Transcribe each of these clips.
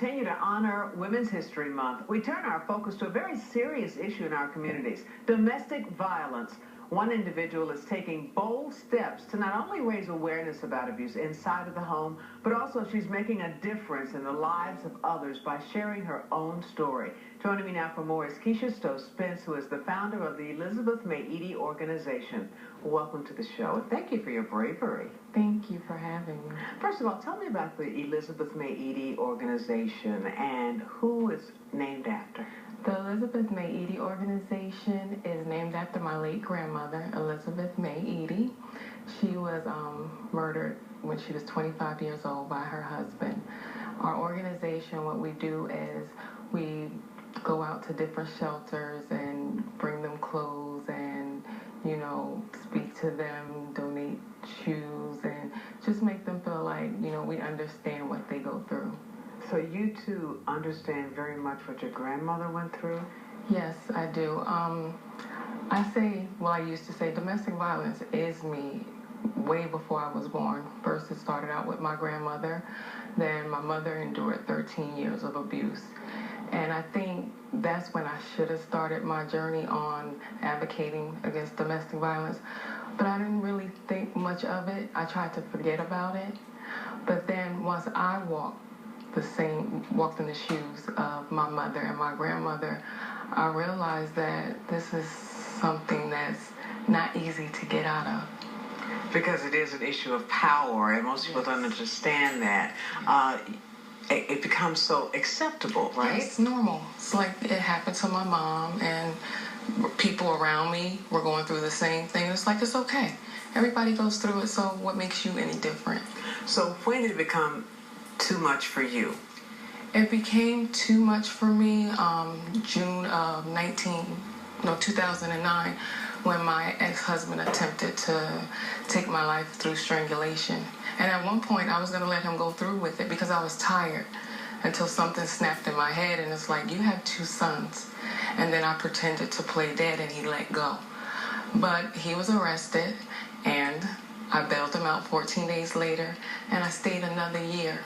continue to honor Women's History Month, we turn our focus to a very serious issue in our communities, domestic violence. One individual is taking bold steps to not only raise awareness about abuse inside of the home, but also she's making a difference in the lives of others by sharing her own story. Joining me now for more is Kesha Spence, who is the founder of the Elizabeth May Eady organization. Welcome to the show, and thank you for your bravery. Thank you for having me. First of all, tell me about the Elizabeth May Eady organization and who it's named after. The Elizabeth May Eady organization is named after my late grandmother, Elizabeth May Eady. She was murdered when she was 25 years old by her husband. Our organization, what we do is we go out to different shelters and bring them clothes and, speak to them, donate shoes, and just make them feel like, we understand what they go through. So you two understand very much what your grandmother went through? Yes, I do. I used to say domestic violence is me way before I was born. First, it started out with my grandmother. Then my mother endured 13 years of abuse. And I think that's when I should have started my journey on advocating against domestic violence. But I didn't really think much of it. I tried to forget about it. But then once I walked in the shoes of my mother and my grandmother, I realized that this is something that's not easy to get out of. Because it is an issue of power, and most people don't understand that. It becomes so acceptable, right? It's normal. It's like it happened to my mom, and people around me were going through the same thing. It's like, it's okay. Everybody goes through it, so what makes you any different? So when did it become too much for you? It became too much for me June of 2009, when my ex-husband attempted to take my life through strangulation. And at one point, I was going to let him go through with it because I was tired, until something snapped in my head, and it's like, you have 2 sons. And then I pretended to play dead, and he let go. But he was arrested, and I bailed him out 14 days later, and I stayed another year.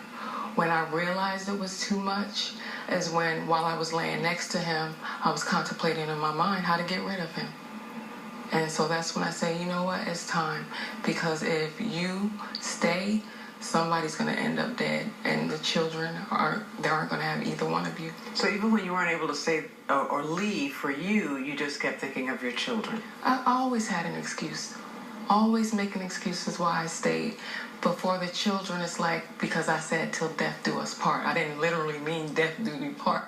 When I realized it was too much is when, while I was laying next to him, I was contemplating in my mind how to get rid of him. And so that's when I say, you know what, it's time. Because if you stay, somebody's going to end up dead. And the children aren't going to have either one of you. So even when you weren't able to stay or leave for you, you just kept thinking of your children? I always had an excuse. Always making excuses why I stayed. Before the children, it's like, because I said till death do us part. I didn't literally mean death do me part.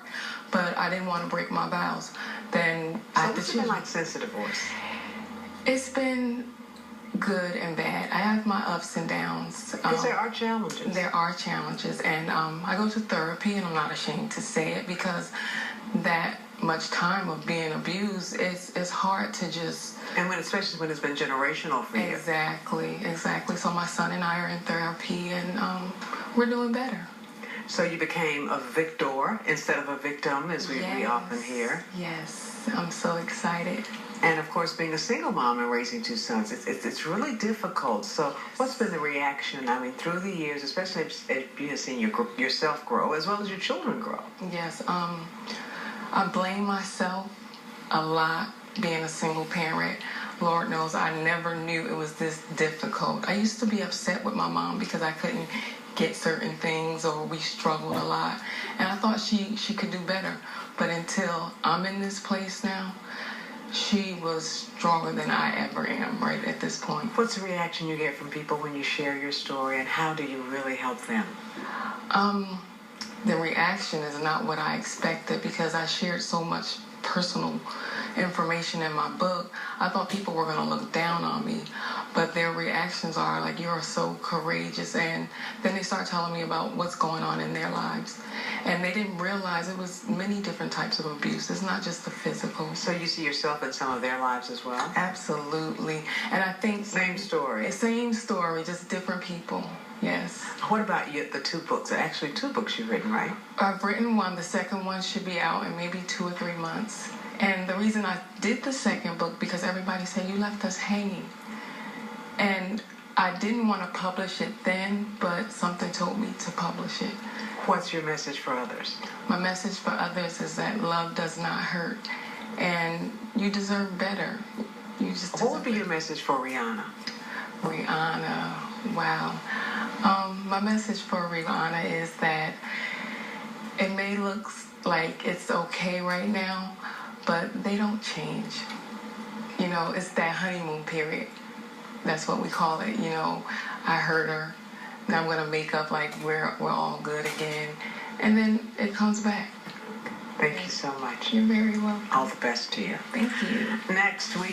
But I didn't want to break my vows. Then so what's it been like since the divorce? It's been good and bad. I have my ups and downs. Because there are challenges. There are challenges. And I go to therapy, and I'm not ashamed to say it, because that much time of being abused, it's hard to just... And especially when it's been generational for you. Exactly. So my son and I are in therapy, and we're doing better. So you became a victor instead of a victim, as we often hear. Yes, I'm so excited. And of course, being a single mom and raising 2 sons, it's really difficult. So what's been the reaction, through the years, especially as you have seen yourself grow, as well as your children grow? Yes, I blame myself a lot, being a single parent. Lord knows I never knew it was this difficult. I used to be upset with my mom because I couldn't get certain things, or we struggled a lot. And I thought she could do better. But until I'm in this place now, she was stronger than I ever am right at this point. What's the reaction you get from people when you share your story, and how do you really help them? The reaction is not what I expected, because I shared so much personal information in my book. I thought people were going to look down on me, but their reactions are like, you're so courageous. And then they start telling me about what's going on in their lives. And they didn't realize it was many different types of abuse. It's not just the physical. So you see yourself in some of their lives as well? Absolutely. And I think... Same story. Same story, just different people. Yes. What about the 2 books? Actually, 2 books you've written, right? I've written one. The second one should be out in maybe 2 or 3 months. And the reason I did the second book, because everybody said, you left us hanging. And I didn't want to publish it then, but something told me to publish it. What's your message for others? My message for others is that love does not hurt, and you deserve better. You just What would be your message for Rihanna? Rihanna, wow. My message for Rihanna is that it may look like it's okay right now, but they don't change. You know, it's that honeymoon period. That's what we call it. You know, I hurt her. Now I'm going to make up like we're all good again. And then it comes back. Thank you so much. You're very welcome. All the best to you. Thank you. Next week.